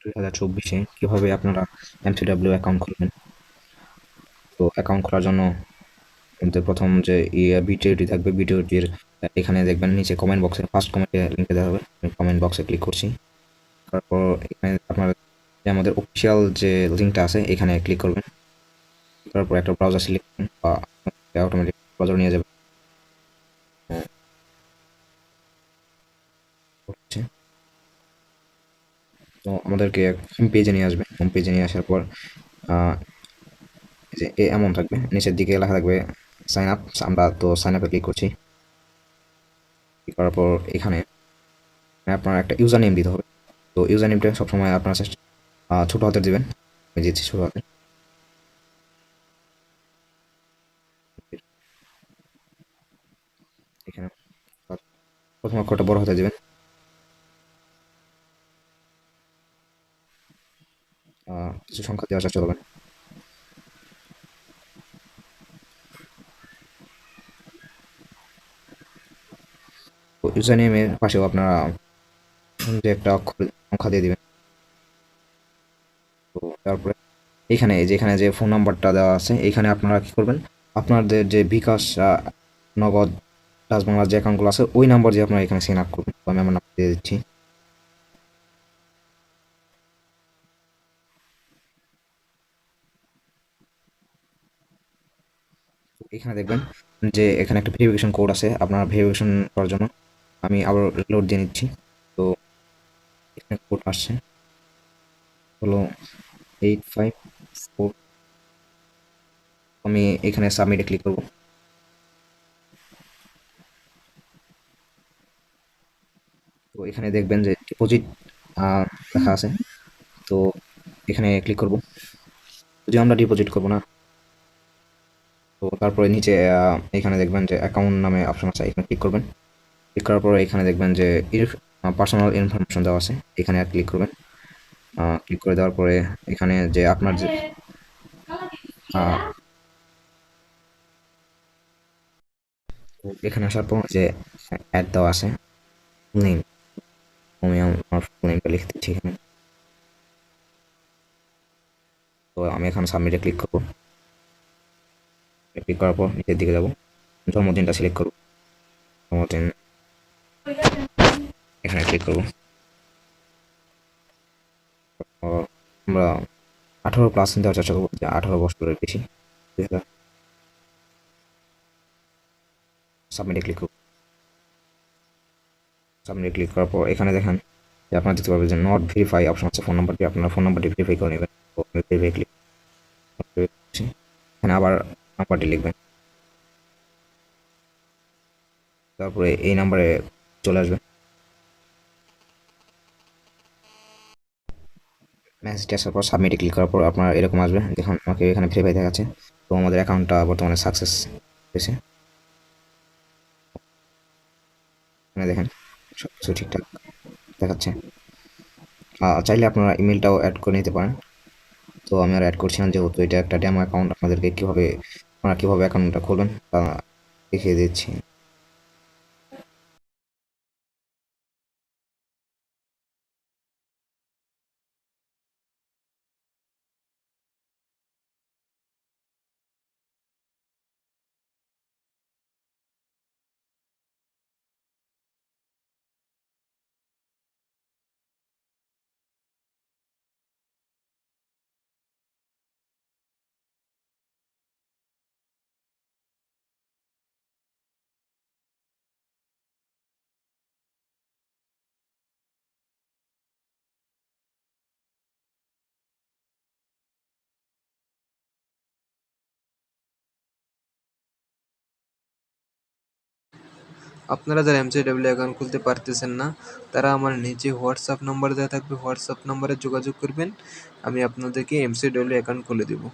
2024-এ কিভাবে আপনারা এমসিডব্লিউ অ্যাকাউন্ট খুলবেন। তো অ্যাকাউন্ট খোলার জন্য কিন্তু প্রথম যে ভিডিওটি থাকবে, ভিডিওটির এখানে দেখবেন নিচে কমেন্ট বক্সে ফার্স্ট কমেন্টে লিঙ্কে দেওয়া হবে। আমি কমেন্ট বক্সে ক্লিক করছি। তারপর এখানে আপনার যে আমাদের অফিসিয়াল যে লিঙ্কটা আছে এখানে ক্লিক করবেন। তারপর একটা ব্রাউজার সিলেক্ট করুন বা অটোমেটিক ব্রাউজার নিয়ে যাবে। হচ্ছে তো আমাদেরকে হোম পেজে নিয়ে আসবে। হোম পেজে নিয়ে আসার পর যে এমন থাকবে, নিচের দিকে লেখা থাকবে সাইন আপ। আমরা তো সাইন আপে ক্লিক করছি। ক্লিক করার পর এখানে আপনার একটা ইউজার নেম দিতে হবে। তো ইউজার নেমটা সবসময় আপনার ছোট হাতের দিবেন। আমি দিচ্ছি ছোট হাতের। এখানে প্রথম অক্ষরটা বড় হাতে দিবেন। কিছু সংখ্যা দেওয়ার চেষ্টা করবেন। তো ইউজার নেমের পাশেও আপনারা যে একটা অক্ষর সংখ্যা দিয়ে দিবেন। তো তারপরে এইখানে যেখানে যে ফোন নাম্বারটা দেওয়া আছে এইখানে আপনারা কি করবেন, আপনাদের যে বিকাশ, নগদ, ডাচ বাংলার যে অ্যাকাউন্টগুলো আছে ওই নাম্বার দিয়ে আপনারা এখানে সাইন আপ করবেন। তো আমি আমার নাম্বার দিয়ে দিচ্ছি। এখানে দেখবেন যে এখানে একটা ভেরিফিকেশন কোড আছে, আপনার ভেরিফিকেশন করার জন্য আমি আবার লোড দিয়ে নিচ্ছি। তো এখানে কোড আসছে হলো 854। আমি এখানে সাবমিটে ক্লিক করব। তো এখানে দেখবেন যে ডিপোজিট লেখা আছে। তো এখানে ক্লিক করব। যদি আমরা ডিপোজিট করব না, তো তারপরে নিচে এখানে দেখবেন যে অ্যাকাউন্ট নামে অপশন আছে, এখানে ক্লিক করবেন। ক্লিক করার পরে এখানে দেখবেন যে পার্সোনাল ইনফরমেশন দেওয়া আছে, এখানে ক্লিক করবেন। ক্লিক করে দেওয়ার পরে এখানে যে আপনার যে এখানে আসার পর যে অ্যাড দেওয়া আছে নেম, আমি আমার ফুল নেমটা লিখে দিচ্ছি এখানে। তো আমি এখন সাবমিটে ক্লিক করবো। ক্লিক করার পর নিচের দিকে যাব, জন্মদিনটা সিলেক্ট করব। জন্মদিন এখানে ক্লিক করব। আমরা 18+ দেওয়ার চেষ্টা করবো, যে 18 বছরের বেশি। সাবমিটে ক্লিক করব। সাবমিটে ক্লিক করার পর এখানে দেখেন যে আপনারা দেখতে পাবেন যে নট ভেরিফাই অপশন আছে, ফোন নাম্বারটি আপনার ফোন নাম্বারটি ভেরিফাই করে নেবেন। তো আমি ভেরিফাই ক্লিক করছি। এখানে আবার নাম্বারটি লিখবেন। তারপরে এই নাম্বারে চলে আসবে। মেসেজটি আসার পর সাবমিটে ক্লিক করার পর আপনার এরকম আসবে, দেখুন আমাকে এখানে ভেরিফাই দেখাচ্ছে। তো আমাদের অ্যাকাউন্টটা বর্তমানে সাকসেস হয়েছে। এখানে দেখেন সব কিছু ঠিকঠাক দেখাচ্ছে। চাইলে আপনারা ইমেলটাও অ্যাড করে নিতে পারেন। তো আমি আর অ্যাড করছি না, যেহেতু এটা একটা ডেমো অ্যাকাউন্ট। আপনাদেরকে কীভাবে আপনারা কীভাবে অ্যাকাউন্টটা খুলবেন তা দেখিয়ে দিচ্ছি। আপনারা যারা এমসিডব্লিউ অ্যাকাউন্ট খুলতে পারতেছেন না, তারা আমার নিচে হোয়াটসঅ্যাপ নাম্বার দেওয়া থাকবে, হোয়াটসঅ্যাপ নাম্বারে যোগাযোগ করবেন। আমি আপনাদেরকে এমসিডব্লিউ অ্যাকাউন্ট খুলে দেবো।